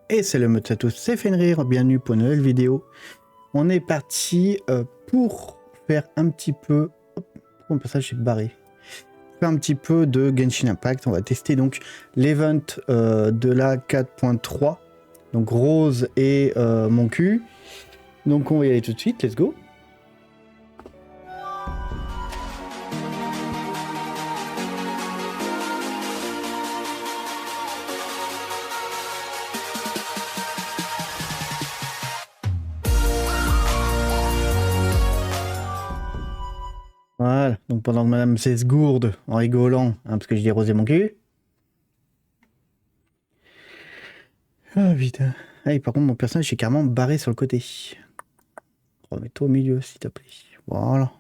Et c'est le mode à tous, c'est Fenrir, bienvenue pour une nouvelle vidéo. On est parti pour faire un petit peu... Pourquoi mon personnage est barré? Faire un petit peu de Genshin Impact. On va tester donc l'event de la 4.3. Donc Rose et mon cul. Donc on va y aller tout de suite, let's go. Voilà, donc pendant que madame s'esgourde en rigolant, hein, parce que je dis Rose et mon cul. Ah putain. Ah, et par contre mon personnage est carrément barré sur le côté. Remets-toi au milieu s'il te plaît. Voilà.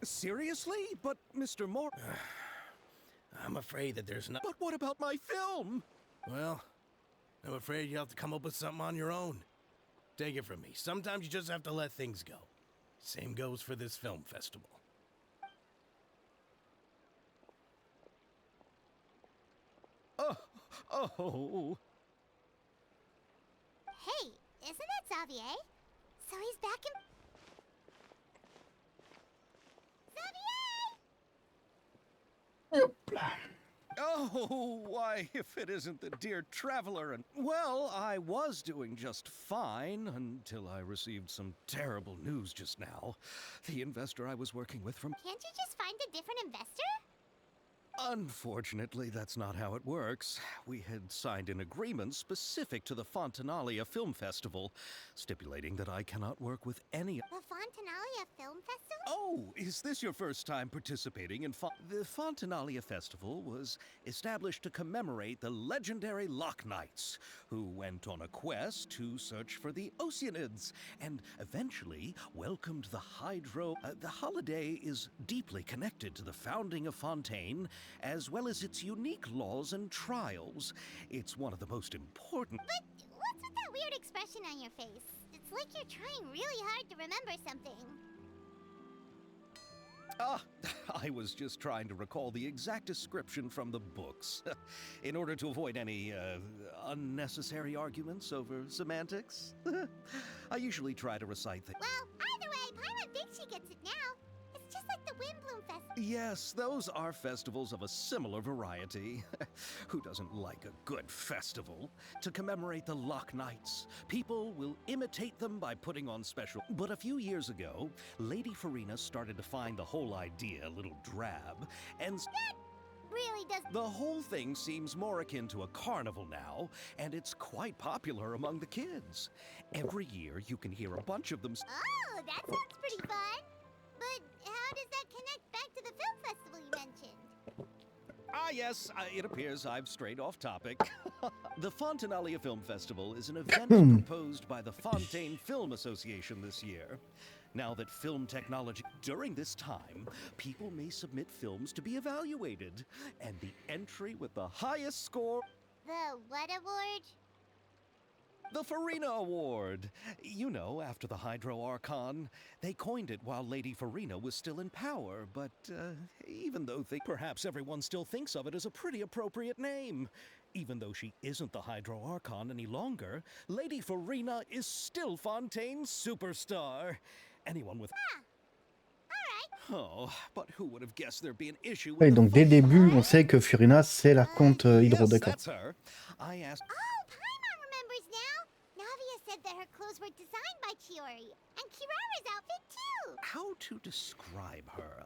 Seriously? But Mr. Moore... I'm afraid that there's no... But what about my film? Well, I'm afraid you have to come up with something on your own. Take it from me. Sometimes you just have to let things go. Same goes for this film festival. Oh. Hey, isn't that Xavier? So he's back in... Xavier! Oh, why, if it isn't the dear traveler and... Well, I was doing just fine until I received some terrible news just now. The investor I was working with from... Can't you just find a different investor? Unfortunately, that's not how it works. We had signed an agreement specific to the Fontanalia Film Festival, stipulating that I cannot work with any... The Fontanalia Film Festival? Oh, is this your first time participating in The Fontanalia Festival was established to commemorate the legendary Loch Knights, who went on a quest to search for the Oceanids, and eventually welcomed the Hydro... the holiday is deeply connected to the founding of Fontaine, as well as its unique laws and trials. It's one of the most important... But what's with that weird expression on your face? It's like you're trying really hard to remember something. I was just trying to recall the exact description from the books, in order to avoid any unnecessary arguments over semantics. I usually try to recite things. Well, either way, Paimon thinks she gets it now. It's just like the Windbloom Festival. Yes, those are festivals of a similar variety. Who doesn't like a good festival? To commemorate the Loch Knights, people will imitate them by putting on special... But a few years ago, Lady Farina started to find the whole idea a little drab, and... That really does... The whole thing seems more akin to a carnival now, and it's quite popular among the kids. Every year, you can hear a bunch of them... Oh, that sounds pretty fun. But how does that connect back to the film festival you mentioned? Ah, yes, it appears I've strayed off topic. The Fontanalia Film Festival is an event proposed by the Fontaine Film Association this year. Now that film technology... During this time, people may submit films to be evaluated, and the entry with the highest score... The what award? The Farina Award. You know, after the Hydro Archon. They coined it while Lady Farina was still in power, but even though perhaps everyone still thinks of it as a pretty appropriate name. Even though she isn't the Hydro Archon any longer, Lady Farina is still Fontaine's superstar. Anyone with... Oh, but who would have guessed there'd be an issue with Oui, donc dès le début, on sait que Furina, c'est l'archonte Hydro, Yes, d'accord. that's her. I asked... Oh, Paimon remembers now. Navia said that her clothes were designed by Chiori, and Kirara's outfit too. How to describe her?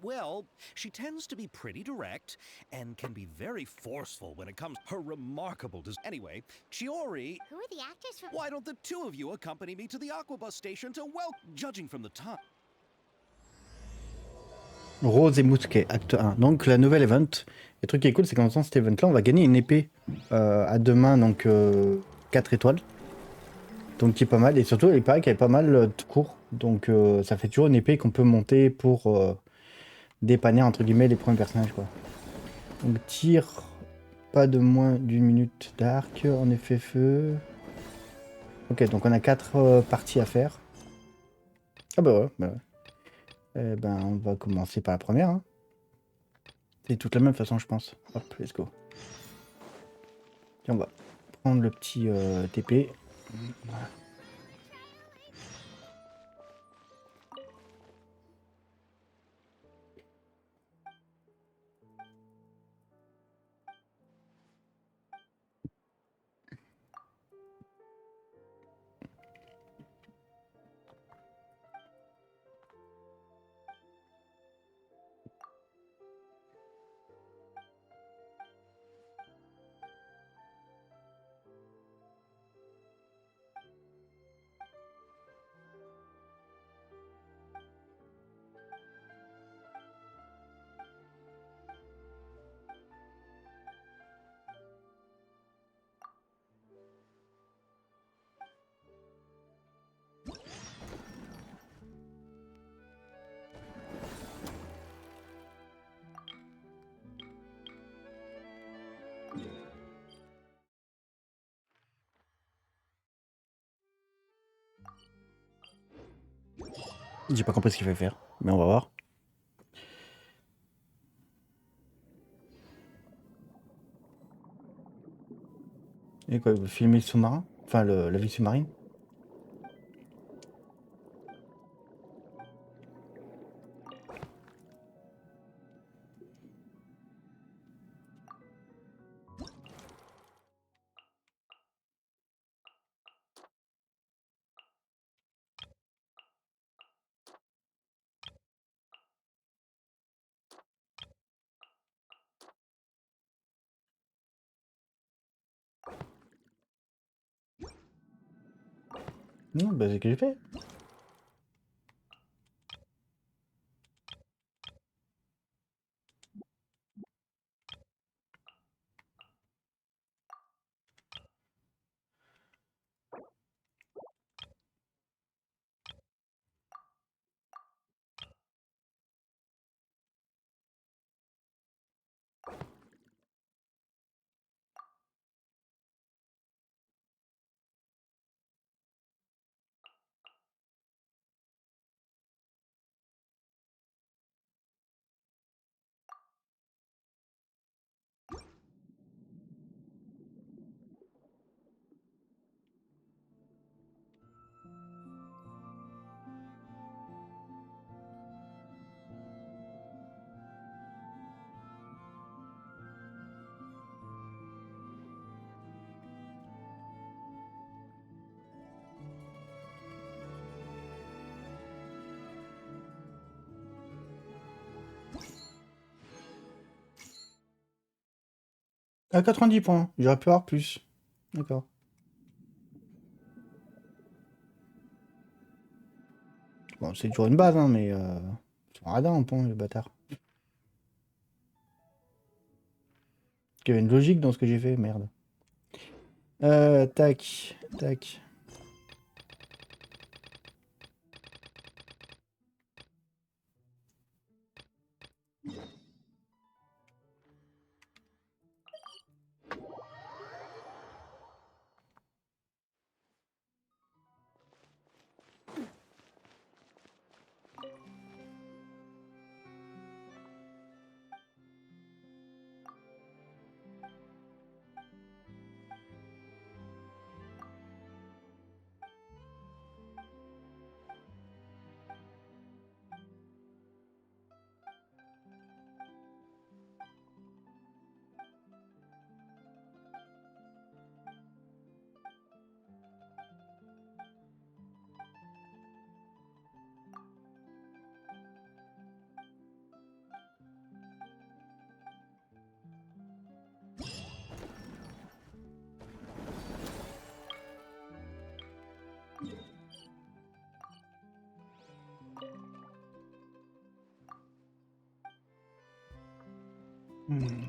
Well, she tends to be pretty direct and can be very forceful when it comes her remarkable Anyway, Chiori, Who are the actors from... why don't the two of you accompany me to the Aquabus station to judging from the time... Rose et Mousquet, acte 1. Donc la nouvelle event. Le truc qui est cool, c'est qu'en faisant cet event là, on va gagner une épée à deux mains, donc 4 étoiles. Donc qui est pas mal. Et surtout, il paraît qu'elle est pas mal de court. Donc ça fait toujours une épée qu'on peut monter pour dépanner entre guillemets les premiers personnages, quoi. Donc tir pas de moins d'une minute d'arc, en effet feu. Ok, donc on a 4 parties à faire. Ah bah ouais, bah ouais. Eh ben, on va commencer par la première. Hein. C'est toute la même façon, je pense. Hop, let's go. Tiens, on va prendre le petit TP. Voilà. J'ai pas compris ce qu'il fallait faire, mais on va voir. Et quoi, filmer le sous-marin? Enfin, la ville sous-marine? Non, bah c'est ce que j'ai fait. À 90 points, j'aurais pu avoir plus. D'accord. Bon, c'est toujours une base, hein, mais ils sont radins en points, les bâtards. Il y avait une logique dans ce que j'ai fait, merde. Tac, tac. Hmm.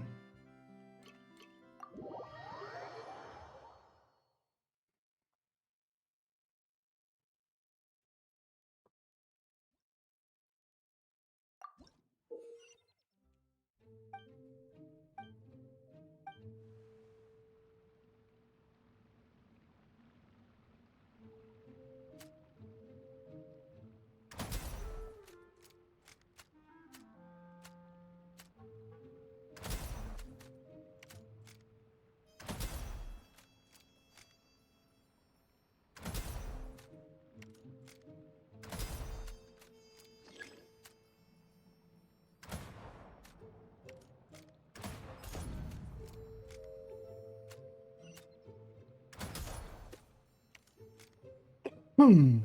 Hmm.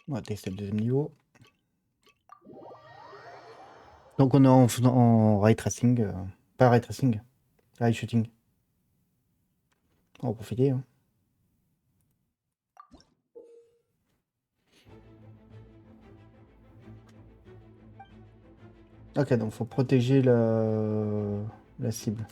On va tester le deuxième niveau. Donc on est en ray tracing, pas ray tracing, ray shooting. On va profiter. Hein. Ok, donc faut protéger la cible.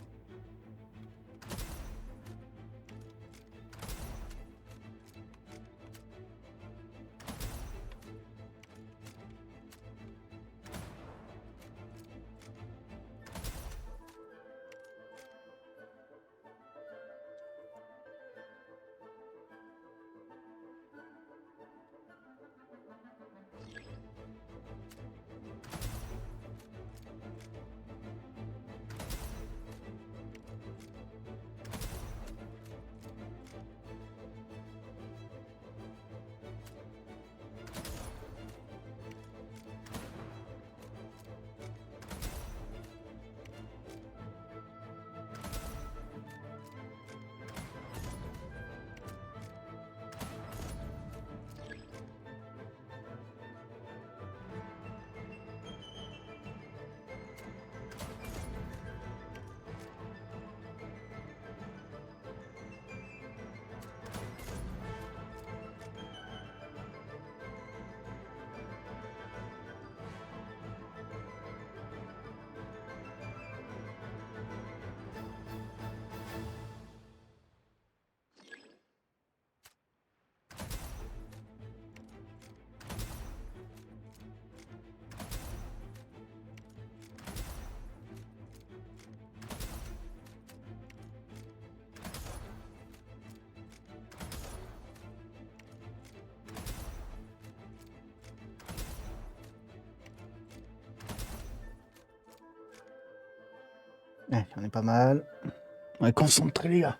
Ouais, on est pas mal. On est concentrés les gars.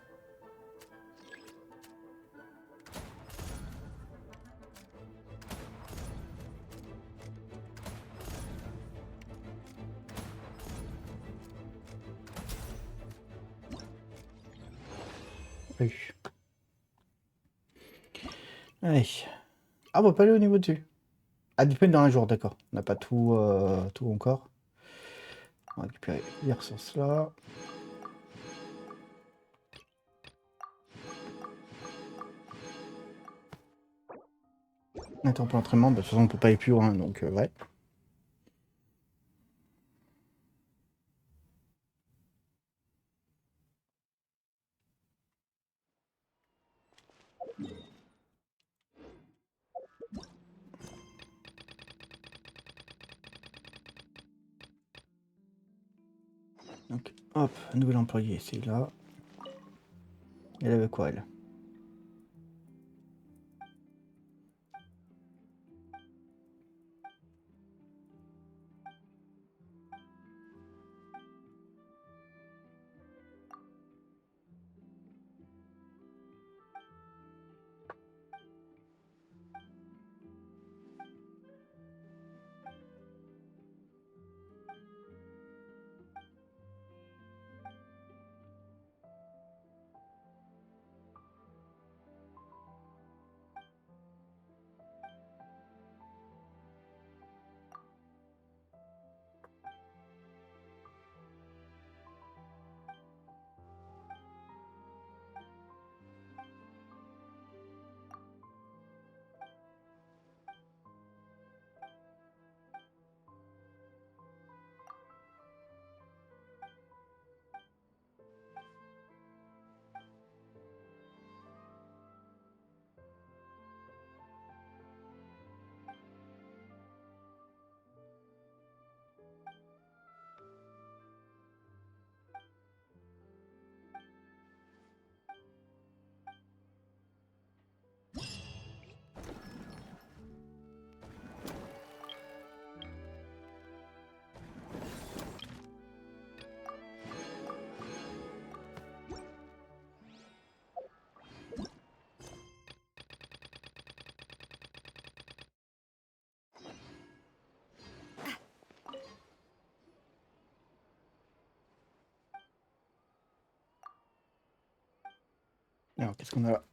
Oui. Allez. Ah, on va pas aller au niveau dessus. Ah, du dans un jour, d'accord. On n'a pas tout, tout encore. On va récupérer les ressources là. Attends, pour l'entraînement, bah, de toute façon, on peut pas aller plus loin, donc ouais. Donc, hop, nouvel employé, c'est là. Elle avait quoi, elle? Alors, qu'est-ce qu'on a là?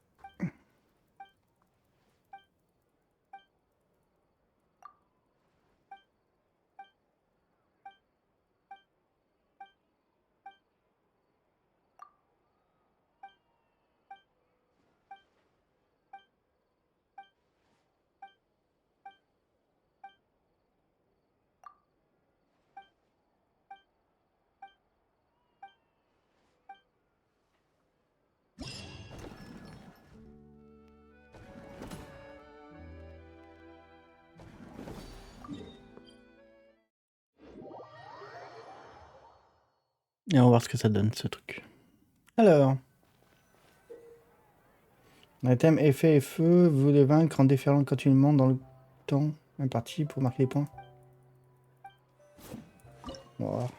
Et on va voir ce que ça donne, ce truc. Alors. Le thème effet et feu, vous les vaincre en déferlant continuellement dans le temps imparti pour marquer les points. On va voir.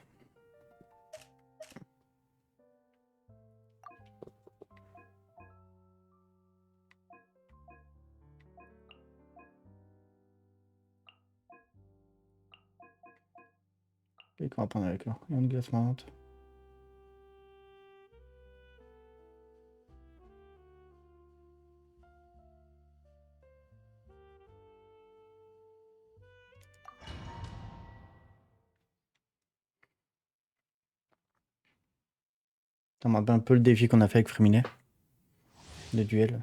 Et qu'on va prendre avec là. Et une glace marrante. Ça me rappelle un peu le défi qu'on a fait avec Fréminet. Le duel.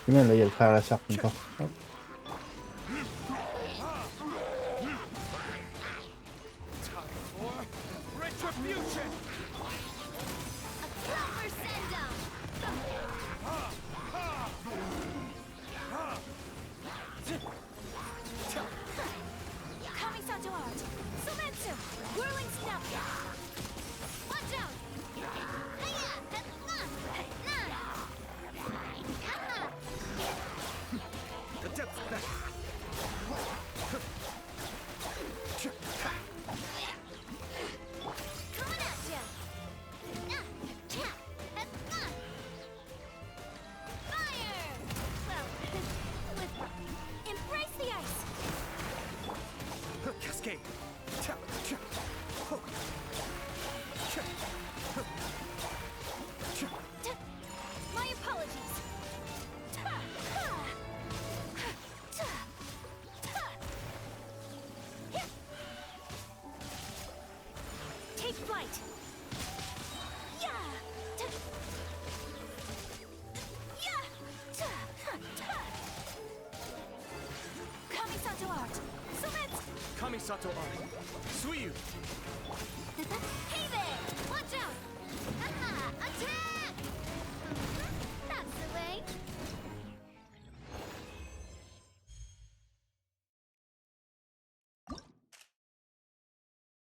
C'est bien, là, il y a le frère à la sœur qui me porte. Hop.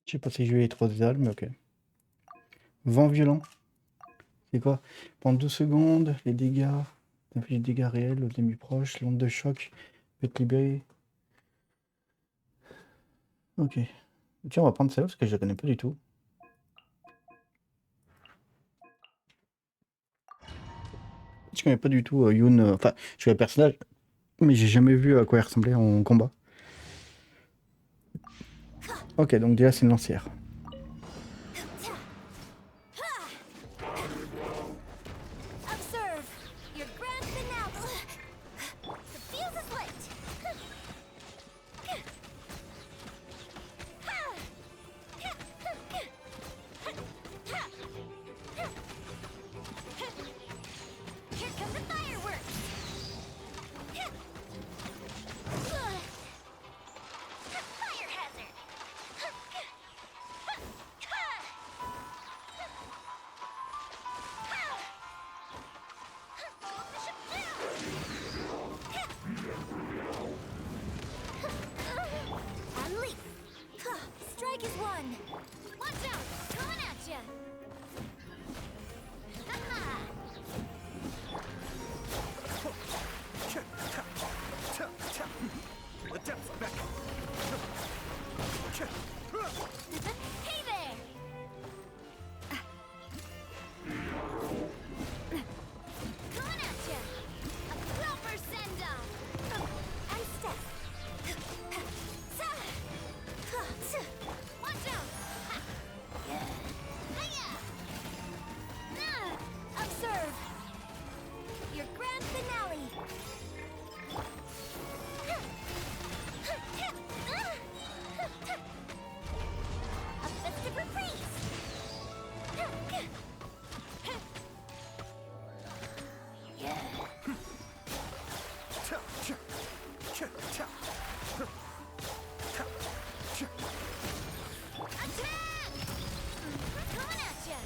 Je sais pas si je vais les 3 dalles, mais ok. Vent violent. C'est quoi? Pendant 12 secondes, les dégâts. Les dégâts réels aux ennemis proches. L'onde de choc peut être libérée. Ok. Tiens, on va prendre celle-là parce que je la connais pas du tout. Je connais pas du tout Yoon. Enfin, je connais le personnage, mais j'ai jamais vu à quoi il ressemblait en combat. Ok, donc déjà c'est une lancière. Hey there! Coming at ya! A proper send-off! And step! Watch out! Hiya! Observe! Your grand finale! A festive reprise! Attack! Coming at ya!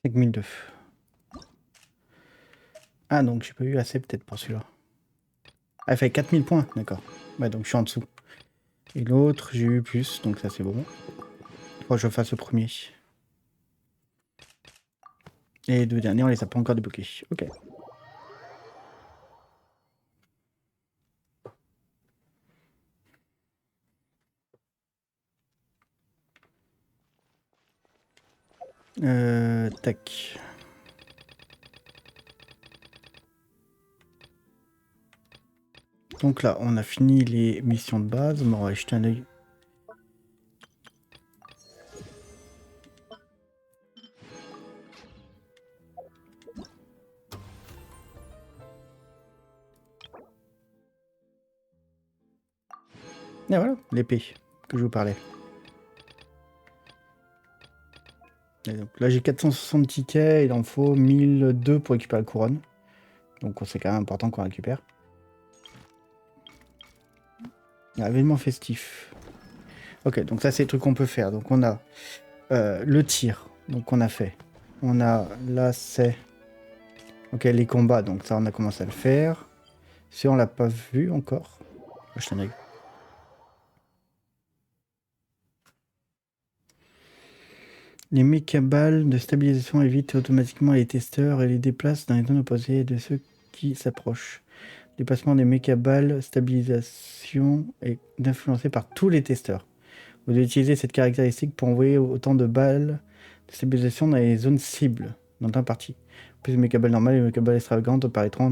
Cinq mille deux. Ah, donc j'ai pas eu assez peut-être pour celui-là. Ah, il fait 4000 points, d'accord. Ouais, donc je suis en dessous. Et l'autre, j'ai eu plus, donc ça c'est bon. Faut que je fasse le premier. Et les deux derniers, on les a pas encore débloqués. Ok. Tac. Donc là, on a fini les missions de base. On va jeter un œil. Et voilà, l'épée que je vous parlais. Et donc là, j'ai 460 tickets. Il en faut 1002 pour récupérer la couronne. Donc c'est quand même important qu'on récupère. Événement festif. Ok, donc ça c'est le truc qu'on peut faire. Donc on a le tir, donc on a fait. On a là c'est... Ok, les combats, donc ça on a commencé à le faire. Si on l'a pas vu encore. Je t'en ai. Les mécaballes de stabilisation évitent automatiquement les testeurs et les déplacent dans les zones opposées de ceux qui s'approchent. Déplacement des mécaballes, stabilisation est influencé par tous les testeurs. Vous devez utiliser cette caractéristique pour envoyer autant de balles de stabilisation dans les zones cibles, dans un parti. Plus de mécaballes normales et de mécaballes extravagantes apparaîtront.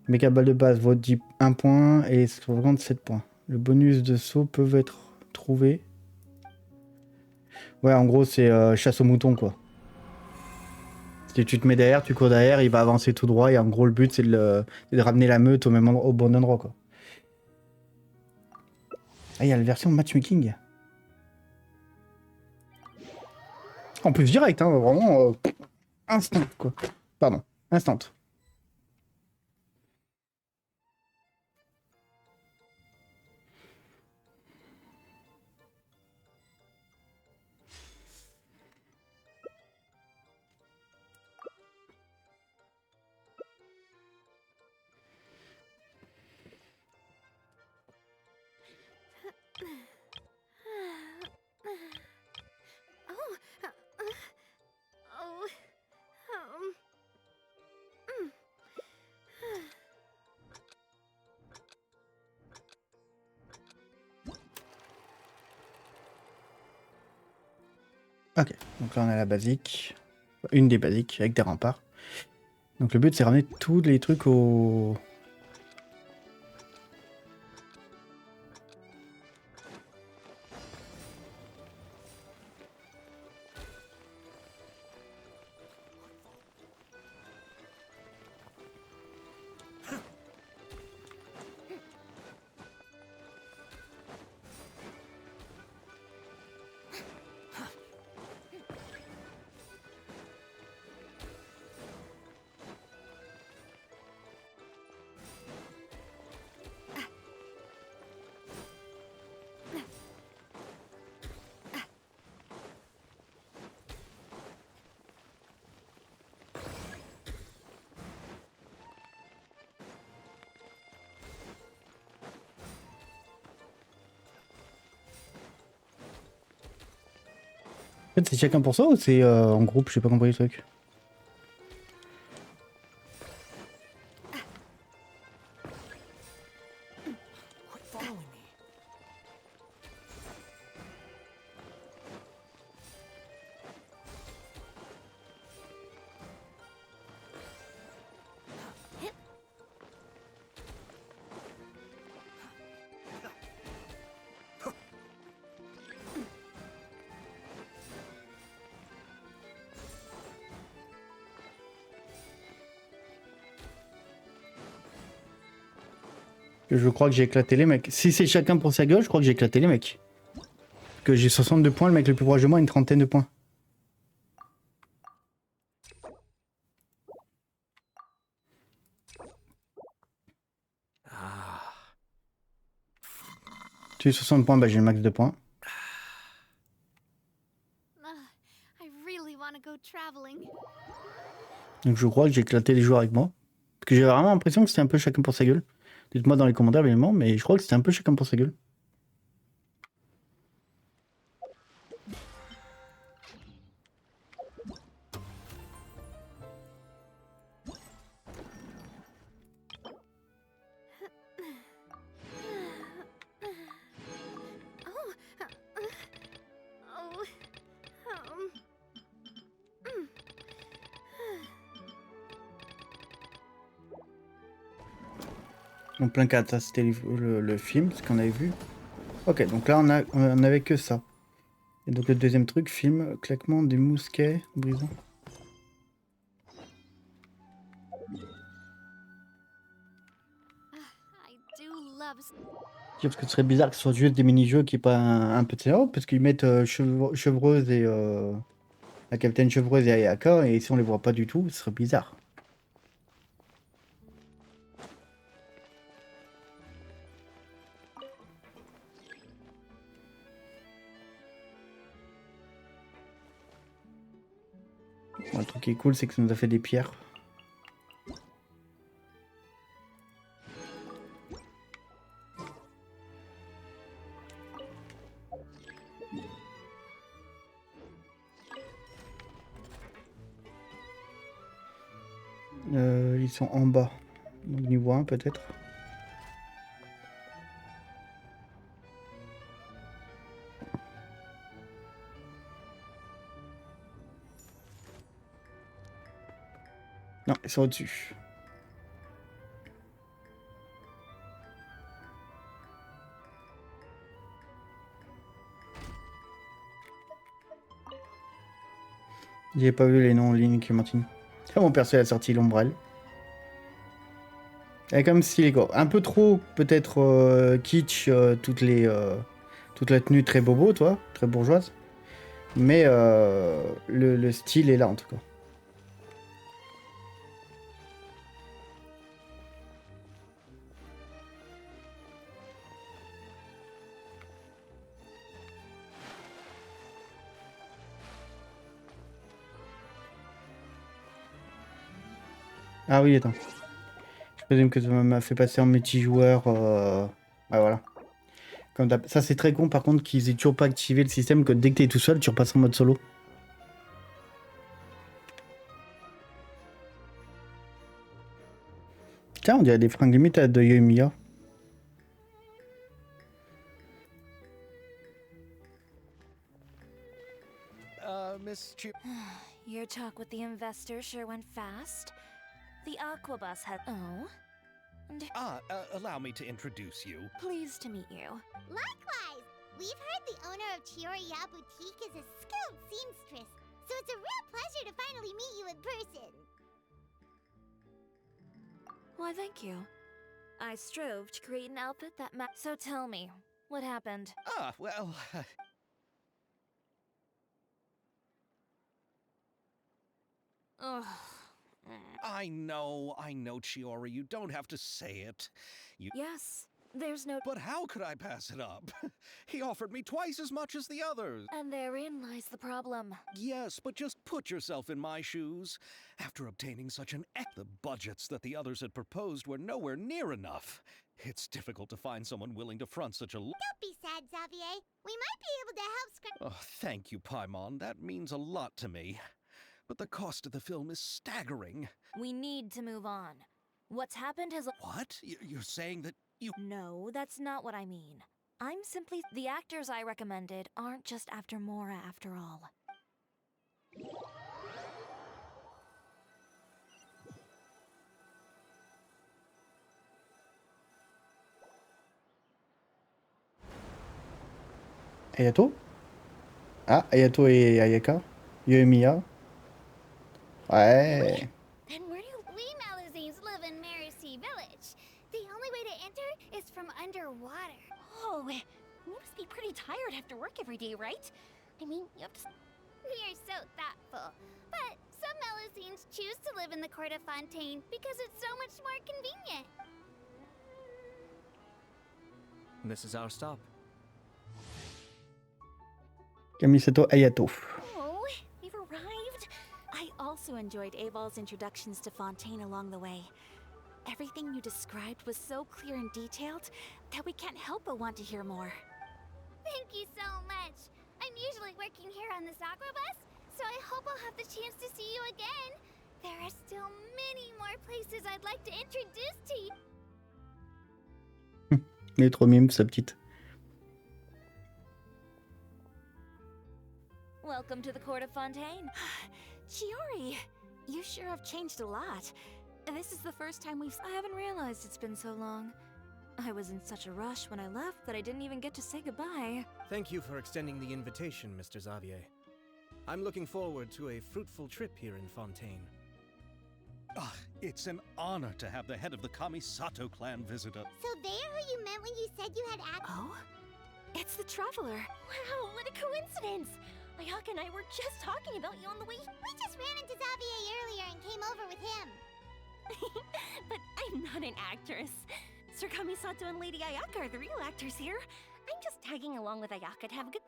Mécaballes de base vaut 1 point et extravagantes 7 points. Le bonus de saut peuvent être trouvés. Ouais, en gros, c'est chasse au mouton, quoi. Si tu te mets derrière, tu cours derrière, il va avancer tout droit. Et en gros, le but, c'est de ramener la meute au bon endroit, quoi. Ah, il y a la version matchmaking. En plus, direct, hein, vraiment instant, quoi. Pardon, instant. Ok, donc là on a la basique. Une des basiques avec des remparts. Donc le but c'est ramener tous les trucs au... fait, c'est chacun pour soi ou c'est en groupe? J'ai pas compris le truc. Quit following me. Je crois que j'ai éclaté les mecs. Si c'est chacun pour sa gueule, je crois que j'ai éclaté les mecs. Que j'ai 62 points, le mec le plus proche de moi a une trentaine de points. Ah. Tu as 60 points, bah j'ai le max de points. I really want to go traveling. Donc je crois que j'ai éclaté les joueurs avec moi. Parce que j'ai vraiment l'impression que c'était un peu chacun pour sa gueule. Dites-moi dans les commentaires évidemment, mais je crois que c'était un peu chacun pour sa gueule. En plein 4, ça c'était le film, ce qu'on avait vu. Ok, donc là on avait que ça. Et donc le deuxième truc, film, claquement des mousquets brisant. I do love. Parce que ce serait bizarre que ce soit juste des mini-jeux qui est pas un peu de scénario, parce qu'ils mettent Chevreuse et la capitaine Chevreuse et Ayaka, et si on les voit pas du tout, ce serait bizarre. Bon, le truc qui est cool, c'est que ça nous a fait des pierres. Ils sont en bas. Donc niveau 1 peut-être. Non, ils sont au-dessus. J'ai pas vu les noms en ligne, Clémentine. Ah, mon perso a sorti l'ombrelle. Elle est comme stylé quoi. Un peu trop peut-être kitsch, toute la tenue très bobo, toi, très bourgeoise. Mais le style est là en tout cas. Ah oui, attends. Je présume que ça m'a fait passer en multijoueur. Ah voilà. Comme ça c'est très con par contre qu'ils aient toujours pas activé le système que dès que t'es tout seul, tu repasses en mode solo. Tiens, on dirait des fringues limite à de Yoimiya. Miss Chu. Your talk with the investor sure went fast. The Aquabus had. Oh? Allow me to introduce you. Pleased to meet you. Likewise, we've heard the owner of Chioriya Boutique is a skilled seamstress, so it's a real pleasure to finally meet you in person. Why, thank you. I strove to create an outfit that So tell me, what happened? Well, Ugh. I know, Chiori, you don't have to say it. Yes, There's no... But how could I pass it up? He offered me twice as much as the others. And therein lies the problem. Yes, but just put yourself in my shoes. After obtaining such an the budgets that the others had proposed were nowhere near enough. It's difficult to find someone willing to front such a Don't be sad, Xavier. We might be able to help Oh, thank you, Paimon. That means a lot to me. But the cost of the film is staggering. We need to move on. What's happened has... What? You're saying that you... No, that's not what I mean. I'm simply... The actors I recommended aren't just after Mora after all. Ayato? Ah, Ayato et Ayaka? Yo et Mia? Ouais. Then where do we Malazines live in Mercy Village? The only way to enter is from underwater. Oh, you must be pretty tired after work every day, right? I mean, you have to... We are so thoughtful. But some Malazines choose to live in the Court of Fontaine because it's so much more convenient. This is our stop. Kamisato Ayato. Oh, we've arrived. I also enjoyed Aval's introductions to Fontaine along the way. Everything you described was so clear and detailed that we can't help but want to hear more. Thank you so much. I'm usually working here on this aqua bus, so I hope I'll have the chance to see you again. There are still many more places I'd like to introduce to you. Mais trop mime, sa petite. Welcome to the Court of Fontaine. Chiori, you sure have changed a lot. This is the first time we've... I haven't realized it's been so long. I was in such a rush when I left that I didn't even get to say goodbye. Thank you for extending the invitation, Mr. Xavier. I'm looking forward to a fruitful trip here in Fontaine. It's an honor to have the head of the Kamisato clan visit us. So they're who you meant when you said you had Oh? It's the Traveler. Wow, what a coincidence! Ayaka and I were just talking about you on the way. We just ran into Xavier earlier and came over with him. But I'm not an actress. Sir Kamisato and Lady Ayaka are the real actors here. I'm just tagging along with Ayaka to have a good...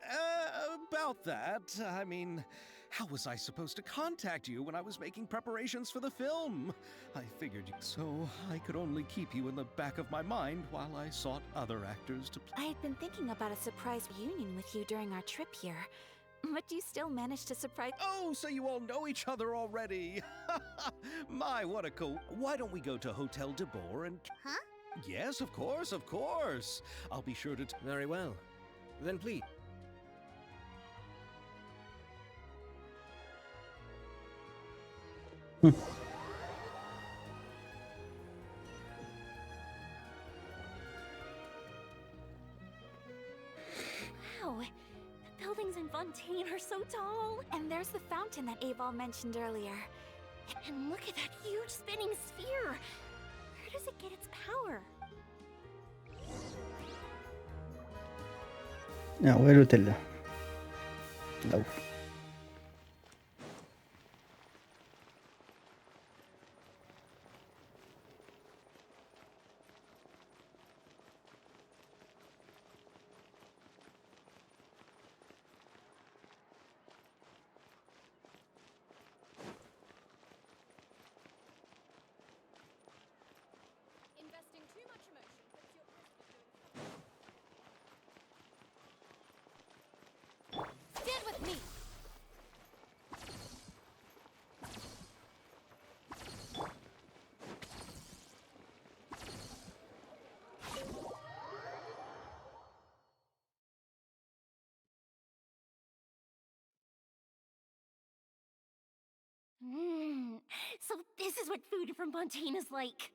About that, I mean, how was I supposed to contact you when I was making preparations for the film? I figured so I could only keep you in the back of my mind while I sought other actors to... I had been thinking about a surprise reunion with you during our trip here. But you still managed to surprise... Oh, so you all know each other already. My, what a cool... Why don't we go to Hotel de Boer and... Huh? Yes, of course, of course. I'll be sure to... Very well. Then please... Wow, the buildings in Fontaine are so tall. And there's the fountain that Aval mentioned earlier. And look at that huge spinning sphere. Where does it get its power? Ah, où est l'hôtel là? Là-haut. Investing too much emotion puts your Stand with me. So this is what food from Fontaine is like.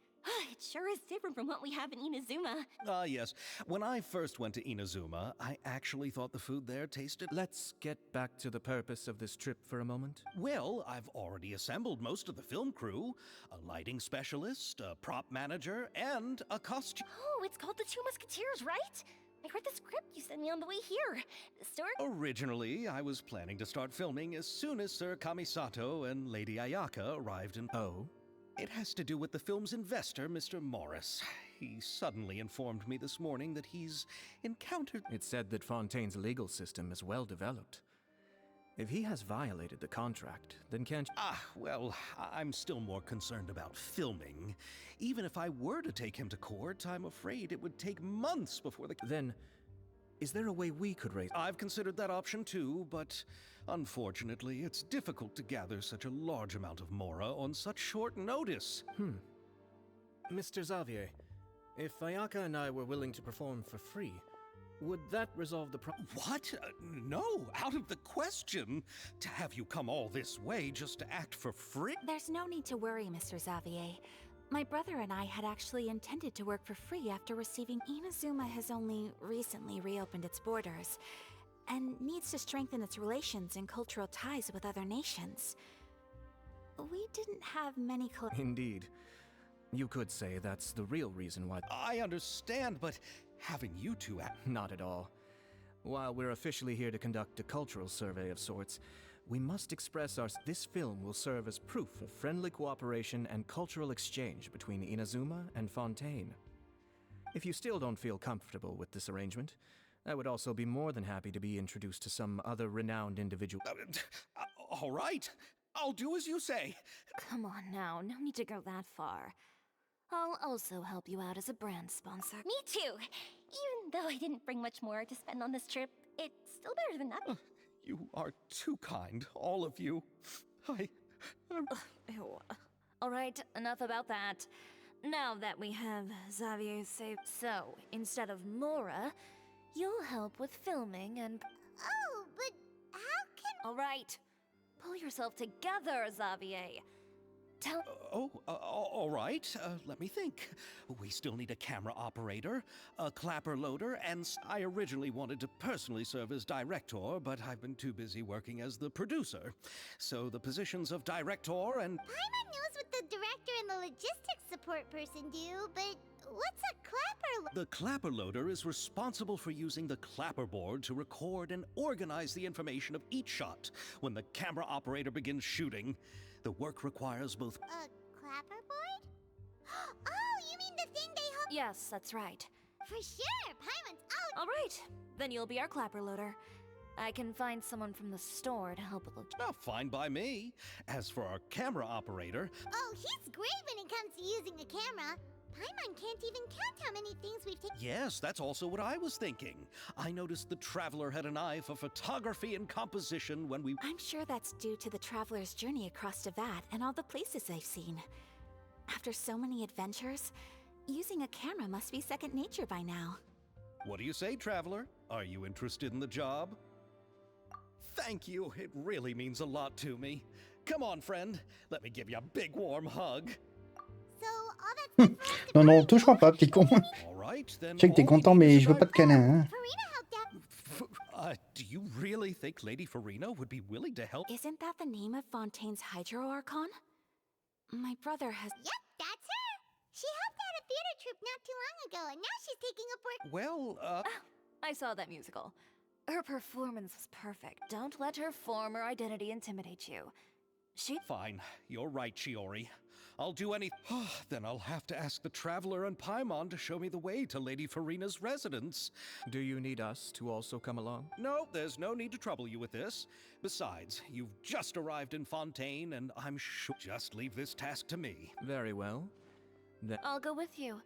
It sure is different from what we have in Inazuma. Yes. When I first went to Inazuma, I actually thought the food there tasted... Let's get back to the purpose of this trip for a moment. Well, I've already assembled most of the film crew. A lighting specialist, a prop manager, and a costume... Oh, it's called The Two Musketeers, right? I read the script you sent me on the way here. The story... Originally, I was planning to start filming as soon as Sir Kamisato and Lady Ayaka arrived in... Oh? It has to do with the film's investor, Mr. Morris. He suddenly informed me this morning that he's encountered... It's said that Fontaine's legal system is well developed. If he has violated the contract, then can't... Well, I'm still more concerned about filming. Even if I were to take him to court, I'm afraid it would take months before the... Then, is there a way we could raise... I've considered that option too, but unfortunately, it's difficult to gather such a large amount of mora on such short notice. Mr. Xavier, if Ayaka and I were willing to perform for free, would that resolve the problem? What? No, out of the question. To have you come all this way just to act for free? There's no need to worry, Mr. Xavier. My brother and I had actually intended to work for free after receiving... Inazuma has only recently reopened its borders, and needs to strengthen its relations and cultural ties with other nations. We didn't have many Indeed. You could say that's the real reason why... I understand, but having you two act... Not at all. While we're officially here to conduct a cultural survey of sorts, we must express our... This film will serve as proof of friendly cooperation and cultural exchange between Inazuma and Fontaine. If you still don't feel comfortable with this arrangement, I would also be more than happy to be introduced to some other renowned individual... all right. I'll do as you say. Come on now, no need to go that far. I'll also help you out as a brand sponsor. Me too! Even though I didn't bring much more to spend on this trip, it's still better than nothing. You are too kind, all of you. Ew. Alright, enough about that. Now that we have Xavier saved, so instead of Mora, you'll help with filming and... Oh, but how can... Alright, pull yourself together, Xavier. All right. Let me think. We still need a camera operator, a clapper loader, and I originally wanted to personally serve as director, but I've been too busy working as the producer. So the positions of director and... Paimon knows what the director and the logistics support person do, but what's a clapper? The clapper loader is responsible for using the clapper board to record and organize the information of each shot when the camera operator begins shooting. The work requires both... A clapper board? Oh, you mean the thing they hold? Yes, that's right. For sure, Paimon's out. Alright, then you'll be our clapper loader. I can find someone from the store to help with Fine by me. As for our camera operator... Oh, he's great when it comes to using a camera. Paimon can't even count how many things we've taken. Yes, that's also what I was thinking. I noticed the Traveler had an eye for photography and composition when we... I'm sure that's due to the Traveler's journey across Teyvat and all the places they've seen. After so many adventures, using a camera must be second nature by now. What do you say, Traveler? Are you interested in the job? Thank you. It really means a lot to me. Come on, friend. Let me give you a big warm hug. So, all that's left for us to Non, non, find touche-moi pas, petit con. All right, then Je sais que t'es all we content, need mais is je veux pas de câlin, hein. Farina helped out. Do you really think Lady Farina would be willing to help? Isn't that the name of Fontaine's Hydro Archon? My brother has... Yep, that's her. She helped out a theater troupe not too long ago, and now she's taking up work. Well, I saw that musical. Her performance was perfect. Don't let her former identity intimidate you. Fine. You're right, Shiori. I'll do anything. Then I'll have to ask the Traveler and Paimon to show me the way to Lady Farina's residence. Do you need us to also come along? No, there's no need to trouble you with this. Besides, you've just arrived in Fontaine, and I'm sure... Just leave this task to me. Very well. Then... I'll go with you.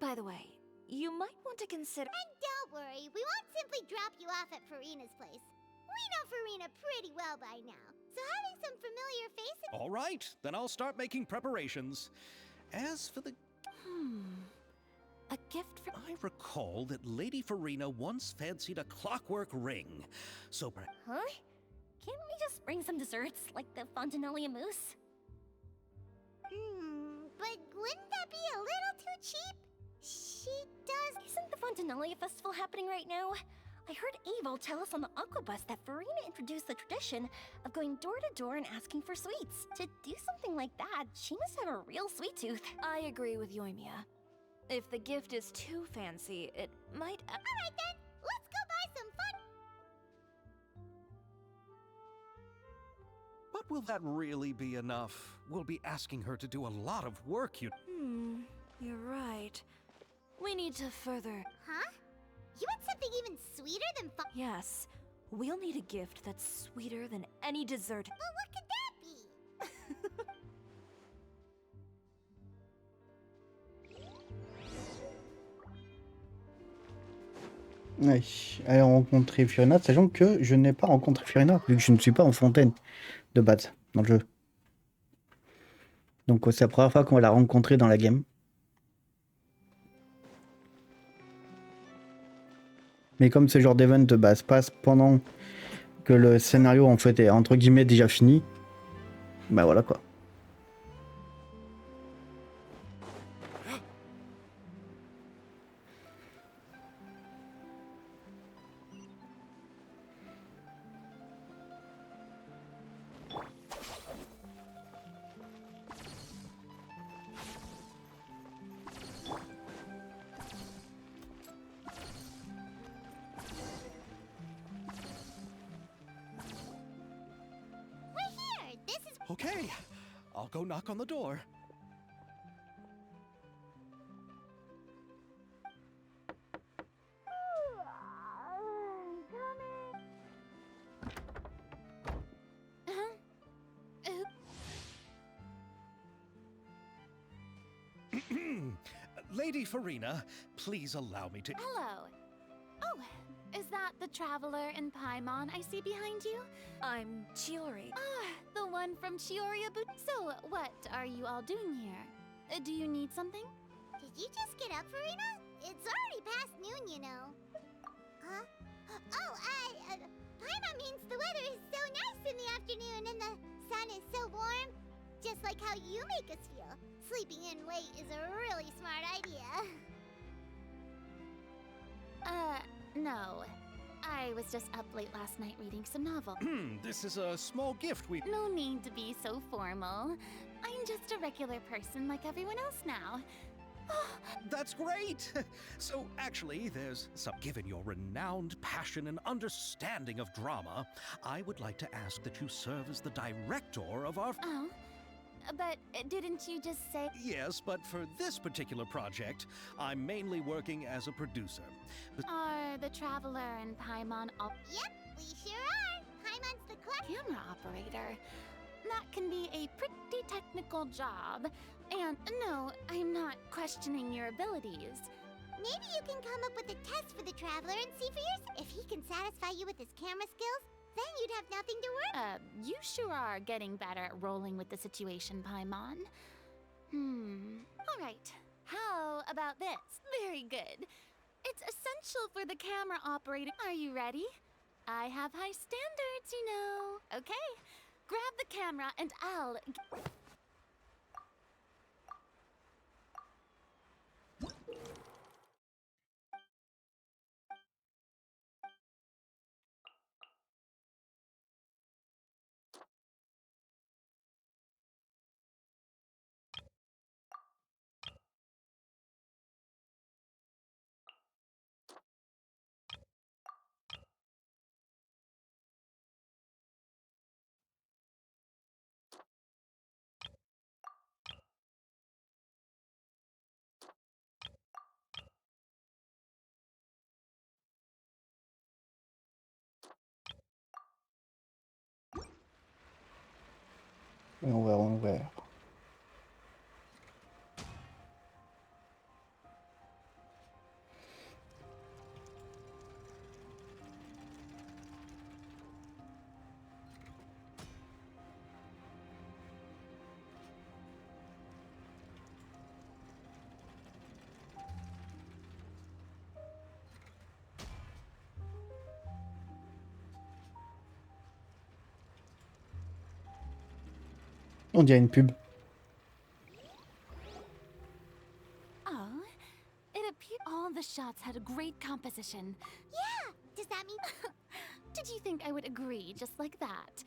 By the way, you might want to consider... And don't worry, we won't simply drop you off at Farina's place. We know Farina pretty well by now, so having some familiar faces... All right, then I'll start making preparations. As for the... A gift for... I recall that Lady Farina once fancied a clockwork ring, so... Huh? Can't we just bring some desserts, like the Fontinalia mousse? But wouldn't that be a little too cheap? She does... Isn't the Fontinalia festival happening right now? I heard Abel tell us on the Aquabus that Farina introduced the tradition of going door to door and asking for sweets. To do something like that, she must have a real sweet tooth. I agree with Yoimiya. If the gift is too fancy, it might... Alright then, let's go buy some fun... But will that really be enough? We'll be asking her to do a lot of work, You're right. We need to further... Huh? You want something even sweeter than Yes, we'll need a gift that's sweeter than any dessert. Well, what could that be? Ouais. Aller rencontrer Fiona, sachant que je n'ai pas rencontré Fiona, vu que je ne suis pas en fontaine de base dans le jeu. Donc c'est la première fois qu'on va la rencontrer dans la game. Mais comme ce genre d'event bah, se passe pendant que le scénario en fait est entre guillemets déjà fini, bah voilà quoi. We're here. This is Okay, I'll go knock on the door. Lady Farina, please allow me to... Hello. Oh, is that the traveler in Paimon I see behind you? I'm Chiori. Ah, the one from Chioria Boot. So, what are you all doing here? Do you need something? Did you just get up, Farina? It's already past noon, you know. Huh? Oh, Paimon means the weather is so nice in the afternoon and the sun is so warm. Just like how you make us feel. Sleeping in late is a really smart idea. No. I was just up late last night reading some novel. This is a small gift we... No need to be so formal. I'm just a regular person like everyone else now. That's great! So, actually, there's some... Given your renowned passion and understanding of drama, I would like to ask that you serve as the director of our... Oh, but didn't you just say... Yes, but for this particular project, I'm mainly working as a producer. Are the traveler and Paimon Yep, we sure are. Paimon's the camera operator? That can be a pretty technical job. And no, I'm not questioning your abilities. Maybe you can come up with a test for the traveler and see for yourself. If he can satisfy you with his camera skills, then you'd have nothing to worry. You sure are getting better at rolling with the situation, Paimon. All right. How about this? Very good. It's essential for the camera operator. Are you ready? I have high standards, you know. Okay. Grab the camera and I'll... On verra. On dirait une pub. Oh, it appears all the shots had a great composition. Yeah, does that mean... Did you think I would agree just like that?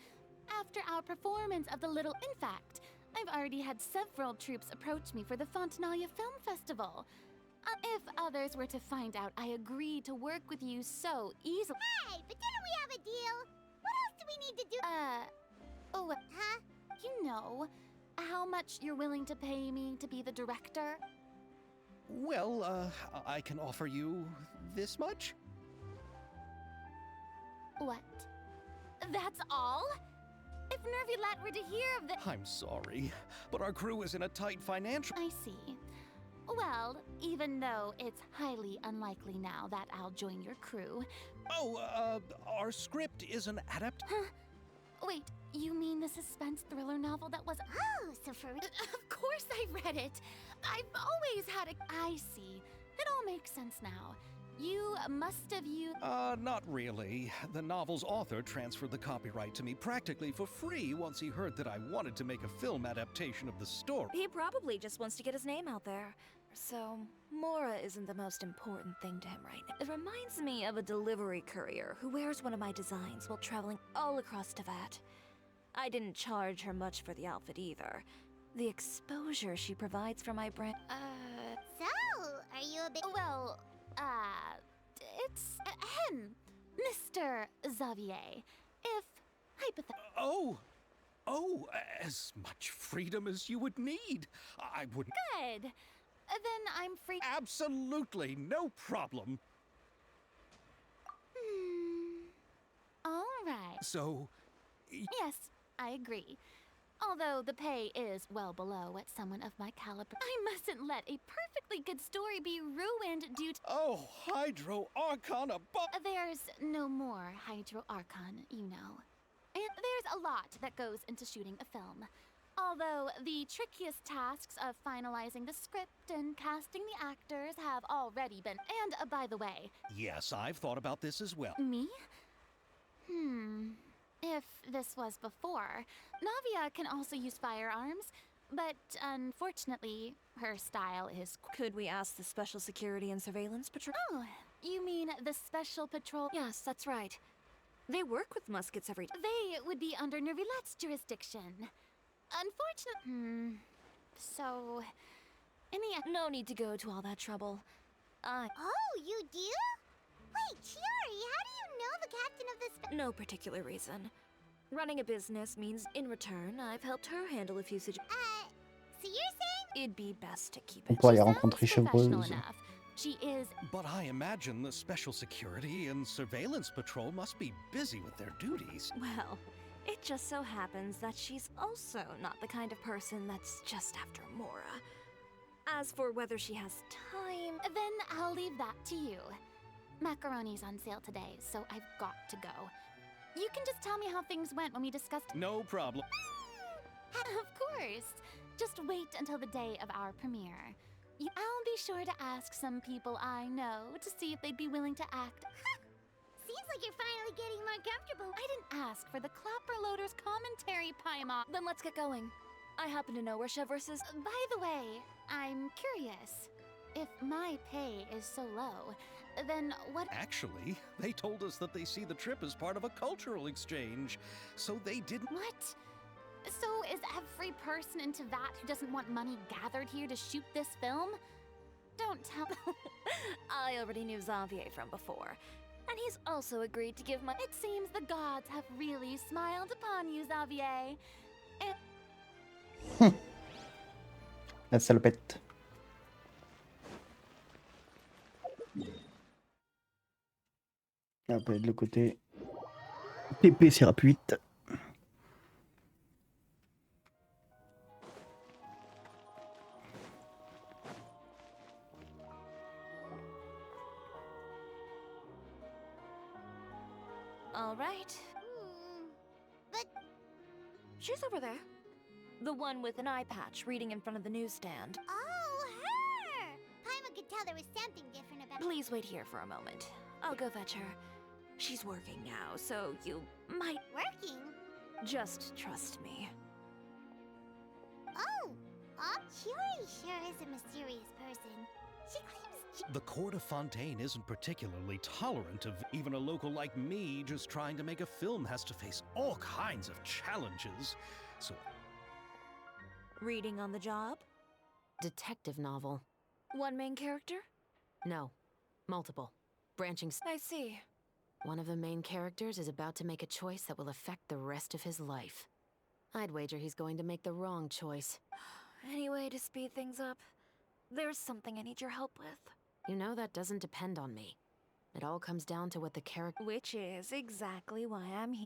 After our performance of The Little... In fact, I've already had several troops approach me for the Fontanalia Film Festival. If others were to find out I agreed to work with you so easily... Hey, but didn't we have a deal? What else do we need to do? Huh? You know how much you're willing to pay me to be the director? Well, I can offer you this much? What? That's all? If Nervylat were to hear of the— I'm sorry, but our crew is in a tight financial— I see. Well, even though it's highly unlikely now that I'll join your crew— Oh, our script is an Huh? Wait, you mean the suspense thriller novel that was— Oh, so for Of course I read it! I've always had a— I see. It all makes sense now. You must have used— Not really. The novel's author transferred the copyright to me practically for free once he heard that I wanted to make a film adaptation of the story. He probably just wants to get his name out there. So, Mora isn't the most important thing to him right now. It reminds me of a delivery courier who wears one of my designs while traveling all across Teyvat. I didn't charge her much for the outfit either. The exposure she provides for my brand— So, are you a bit— Well, it's— Mr. Xavier. If hypothetically— Oh, as much freedom as you would need. I wouldn't— Good. Then I'm free— Absolutely no problem. All right. So, Yes, I agree. Although the pay is well below what someone of my caliber— I mustn't let a perfectly good story be ruined due to— oh, Hydro Archon above— There's no more Hydro Archon, you know. And there's a lot that goes into shooting a film. Although the trickiest tasks of finalizing the script and casting the actors have already been— And by the way— Yes, I've thought about this as well. Me? If this was before, Navia can also use firearms, but unfortunately, her style is— Could we ask the Special Security and Surveillance Patrol? Oh, you mean the Special Patrol— Yes, that's right. They work with muskets every— They would be under Nervylat's jurisdiction. Unfortunately— So, in the end— No need to go to all that trouble. Oh, you do? Wait, Chiori, how do you know the captain of this— No particular reason. Running a business means, in return, I've helped her handle a few situations. So you're saying— It'd be best to keep On it. pourra aller Sounds rencontrer professional Chevreuse. enough. She is— But I imagine the Special Security and Surveillance Patrol must be busy with their duties. Well, it just so happens that she's also not the kind of person that's just after Mora. As for whether she has time— Then I'll leave that to you. Macaroni's on sale today, so I've got to go. You can just tell me how things went when we discussed— No problem. Of course. Just wait until the day of our premiere. I'll be sure to ask some people I know to see if they'd be willing to act— Seems like you're finally getting more comfortable. I didn't ask for the Clapper Loader's commentary, Paimon. Then let's get going. I happen to know where Chevreuse is. By the way, I'm curious. If my pay is so low, then what— Actually, they told us that they see the trip as part of a cultural exchange, so they didn't— What? So is every person in Teyvat who doesn't want money gathered here to shoot this film? Don't tell— I already knew Xavier from before. And he's also agreed to give my— It seems the gods have really smiled upon you, Xavier. And La salopette. Après, de l'autre côté, PP c'est rapide. All right. But She's over there. The one with an eye patch reading in front of the newsstand. oh, her! Paimon could tell there was something different about— Please wait here for a moment. I'll go fetch her. She's working now, so you might Working? just trust me. Oh, Chiori sure is a mysterious person. She claims— The court of Fontaine isn't particularly tolerant of even a local like me just trying to make a film has to face all kinds of challenges. So Reading on the job? Detective novel. One main character? No, multiple. Branching. I see. One of the main characters is about to make a choice that will affect the rest of his life. I'd wager he's going to make the wrong choice. Any way to speed things up? There's something I need your help with. You know that doesn't depend on me. It all comes down to what the character— Which is exactly why I'm here.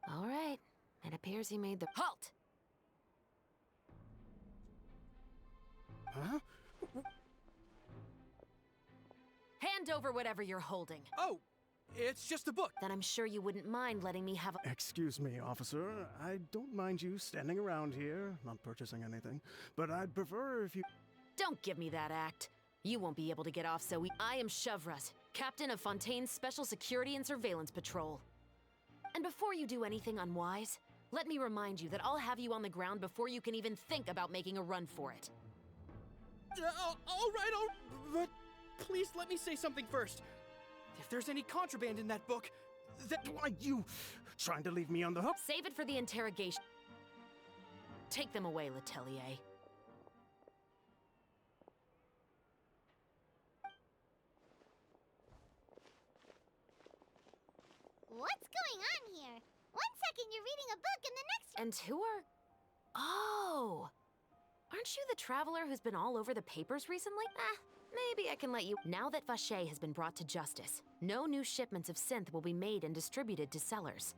All right. It appears he made the— HALT! Huh? Hand over whatever you're holding. Oh, it's just a book. Then I'm sure you wouldn't mind letting me have a— Excuse me, officer. I don't mind you standing around here, not purchasing anything, but I'd prefer if you— Don't give me that act. You won't be able to get off so I am Chevras, captain of Fontaine's Special Security and Surveillance Patrol. And before you do anything unwise, let me remind you that I'll have you on the ground before you can even think about making a run for it. All right, but please let me say something first. If there's any contraband in that book, Why, you trying to leave me on the hook? Save it for the interrogation. Take them away, Letelier. What's going on here? 1 second you're reading a book and the next— And who are— Oh! Aren't you the traveler who's been all over the papers recently? Maybe I can let you— Now that Vacher has been brought to justice, no new shipments of synth will be made and distributed to sellers.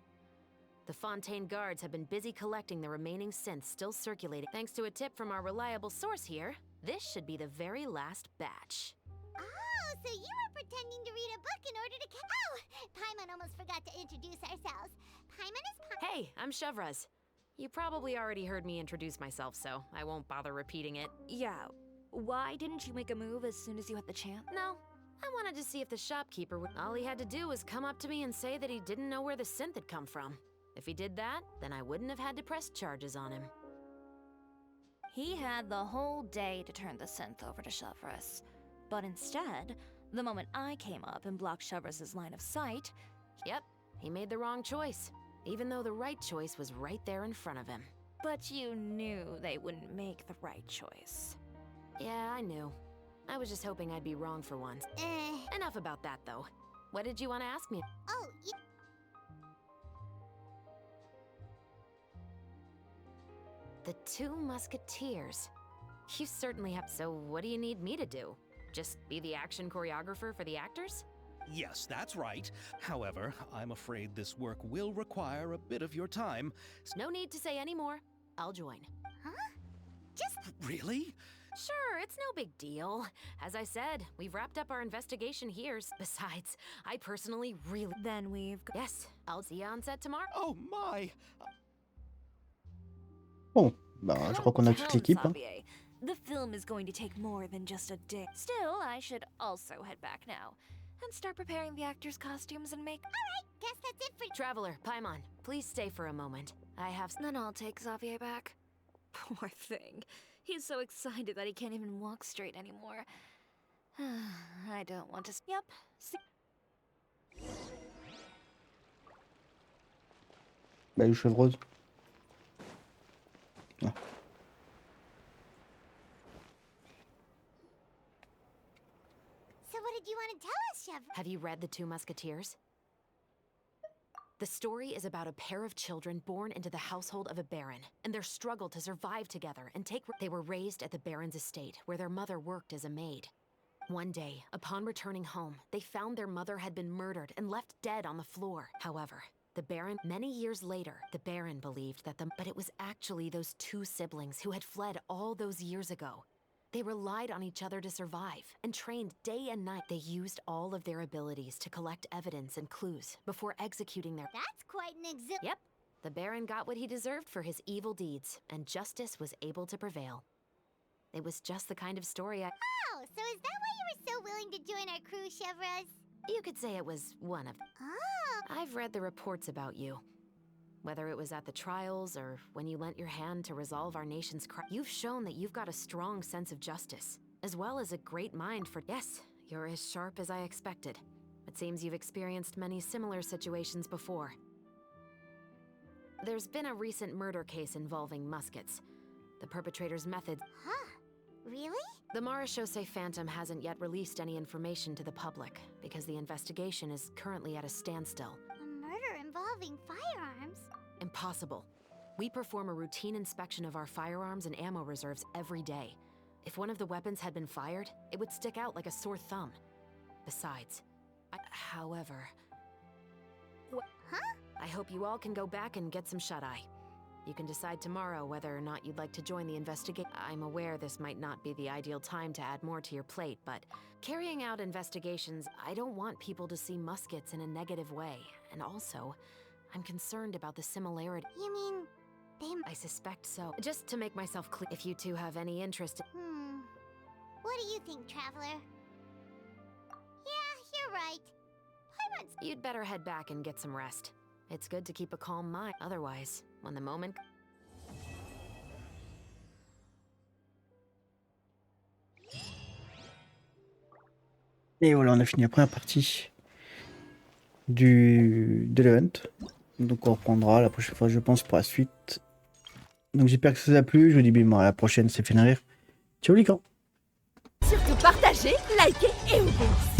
The Fontaine guards have been busy collecting the remaining synths still circulating. Thanks to a tip from our reliable source here, this should be the very last batch. Oh, so you were pretending to read a book in order to Oh! Paimon almost forgot to introduce ourselves. Paimon is Hey, I'm Chevras. You probably already heard me introduce myself, so I won't bother repeating it. Yeah. Why didn't you make a move as soon as you had the chance? No, I wanted to see if the shopkeeper would— All he had to do was come up to me and say that he didn't know where the synth had come from. If he did that, then I wouldn't have had to press charges on him. He had the whole day to turn the synth over to Chevras. But instead, the moment I came up and blocked Chevras' line of sight— Yep, he made the wrong choice, even though the right choice was right there in front of him. But you knew they wouldn't make the right choice. Yeah, I knew. I was just hoping I'd be wrong for once. Enough about that, though. What did you want to ask me? Oh, The Two Musketeers. You certainly have— So what do you need me to do? Just be the action choreographer for the actors? Yes, that's right. However, I'm afraid this work will require a bit of your time. No need to say any more. I'll join. Really? Sure, it's no big deal. As I said, we've wrapped up our investigation here. Besides, I personally really— Then we've Yes, I'll see you on set tomorrow. Oh my! Bon, bah, je crois qu'on a toute l'équipe. Hein. Xavier. The film is going to take more than just a day. Still, I should also head back now and start preparing the actors' costumes and make— alright, guess that's it for— Traveler, Paimon, please stay for a moment. I have— Then I'll take Xavier back. Poor thing. He's so excited that he can't even walk straight anymore. I don't want to— Yep. Bah, le chevre rose. Ah. So what did you want to tell us, Chev? Have you read The Two Musketeers? The story is about a pair of children born into the household of a baron and their struggle to survive together and take— They were raised at the baron's estate, where their mother worked as a maid. One day, upon returning home, they found their mother had been murdered and left dead on the floor. However, many years later, the baron believed that but it was actually those two siblings who had fled all those years ago. They relied on each other to survive and trained day and night. They used all of their abilities to collect evidence and clues before executing their— That's quite an exhibit. Yep, the baron got what he deserved for his evil deeds, and justice was able to prevail. It was just the kind of story I— Oh, so is that why you were so willing to join our crew, Chevras? You could say it was one of— Oh. I've read the reports about you. Whether it was at the trials or when you lent your hand to resolve our nation's crime, you've shown that you've got a strong sense of justice, as well as a great mind for— Yes, you're as sharp as I expected. It seems you've experienced many similar situations before. There's been a recent murder case involving muskets. The perpetrator's methods— Huh. Really? The Marechaussee Phantom hasn't yet released any information to the public because the investigation is currently at a standstill. A murder involving firearms? Impossible. We perform a routine inspection of our firearms and ammo reserves every day. If one of the weapons had been fired, it would stick out like a sore thumb. Besides, however... Huh? I hope you all can go back and get some shut-eye. You can decide tomorrow whether or not you'd like to join the investigation. I'm aware this might not be the ideal time to add more to your plate, but carrying out investigations, I don't want people to see muskets in a negative way. And also, I'm concerned about the similarity. You mean, I suspect so. Just to make myself clear, if you two have any interest... What do you think, Traveler? Yeah, you're right. You'd better head back and get some rest. It's good to keep a calm mind. Otherwise, when the moment... Et voilà, on a fini la première partie de l'event. Donc on reprendra la prochaine fois, je pense, pour la suite. Donc j'espère que ça vous a plu. Je vous dis bien à la prochaine, c'est fait rire. Ciao les gars. Surtout partagez, likez et au pouce.